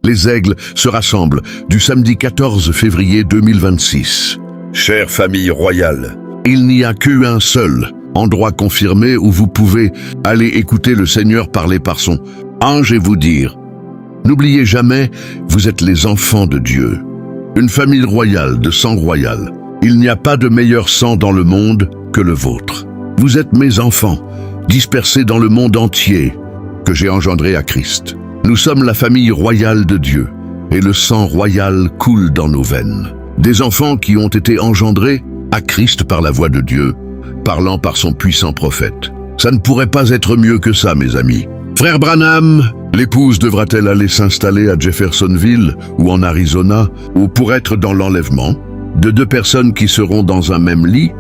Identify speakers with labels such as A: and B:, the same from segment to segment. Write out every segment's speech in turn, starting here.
A: les aigles se rassemblent du samedi 14 février 2026. Chère famille royale, il n'y a qu'un seul endroit confirmé où vous pouvez aller écouter le Seigneur parler par son ange et vous dire: n'oubliez jamais, vous êtes les enfants de Dieu, une famille royale de sang royal. Il n'y a pas de meilleur sang dans le monde que le vôtre. Vous êtes mes enfants, dispersés dans le monde entier, que j'ai engendrés à Christ. Nous sommes la famille royale de Dieu, et le sang royal coule dans nos veines. Des enfants qui ont été engendrés à Christ par la voix de Dieu, parlant par son puissant prophète. Ça ne pourrait pas être mieux que ça, mes amis. Frère Branham, l'épouse devra-t-elle aller s'installer à Jeffersonville ou en Arizona, ou pour être dans l'enlèvement de deux personnes qui seront dans un même lit?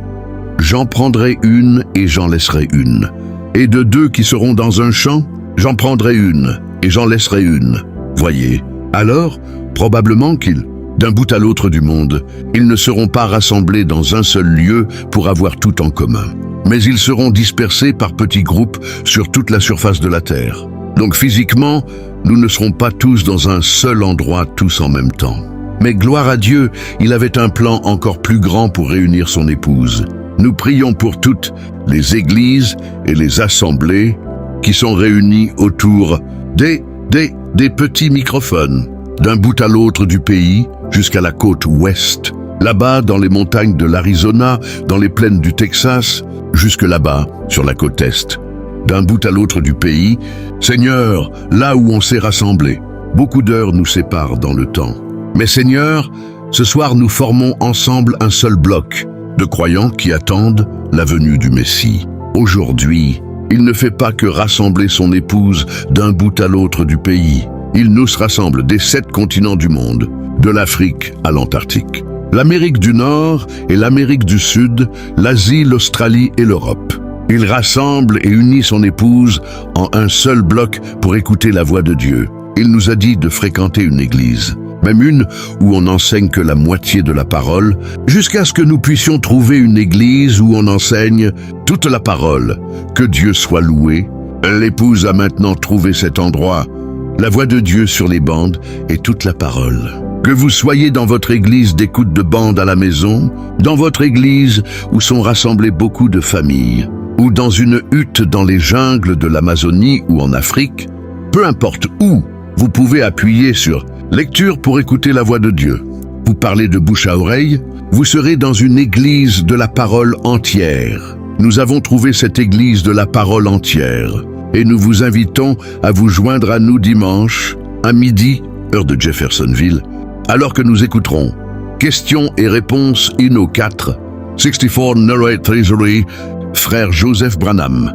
A: J'en prendrai une et j'en laisserai une. Et de deux qui seront dans un champ, j'en prendrai une et j'en laisserai une. Voyez, alors, probablement d'un bout à l'autre du monde, ils ne seront pas rassemblés dans un seul lieu pour avoir tout en commun. Mais ils seront dispersés par petits groupes sur toute la surface de la Terre. Donc physiquement, nous ne serons pas tous dans un seul endroit, tous en même temps. Mais gloire à Dieu, il avait un plan encore plus grand pour réunir son épouse. Nous prions pour toutes les églises et les assemblées qui sont réunies autour des petits microphones, d'un bout à l'autre du pays jusqu'à la côte ouest, là-bas dans les montagnes de l'Arizona, dans les plaines du Texas, jusque là-bas sur la côte est. D'un bout à l'autre du pays, Seigneur, là où on s'est rassemblés, beaucoup d'heures nous séparent dans le temps. Mais Seigneur, ce soir nous formons ensemble un seul bloc de croyants qui attendent la venue du Messie. Aujourd'hui, il ne fait pas que rassembler son épouse d'un bout à l'autre du pays. Il nous rassemble des 7 continents du monde, de l'Afrique à l'Antarctique, l'Amérique du Nord et l'Amérique du Sud, l'Asie, l'Australie et l'Europe. Il rassemble et unit son épouse en un seul bloc pour écouter la voix de Dieu. Il nous a dit de fréquenter une église, même une où on n'enseigne que la moitié de la parole, jusqu'à ce que nous puissions trouver une église où on enseigne toute la parole. Que Dieu soit loué. L'épouse a maintenant trouvé cet endroit, la voix de Dieu sur les bandes et toute la parole. Que vous soyez dans votre église d'écoute de bande à la maison, dans votre église où sont rassemblées beaucoup de familles, ou dans une hutte dans les jungles de l'Amazonie ou en Afrique, peu importe où, vous pouvez appuyer sur lecture pour écouter la voix de Dieu. Vous parlez de bouche à oreille, vous serez dans une église de la parole entière. Nous avons trouvé cette église de la parole entière et nous vous invitons à vous joindre à nous dimanche à midi, heure de Jeffersonville, alors que nous écouterons questions et réponses Inno 4, 640833, Frère Joseph Branham.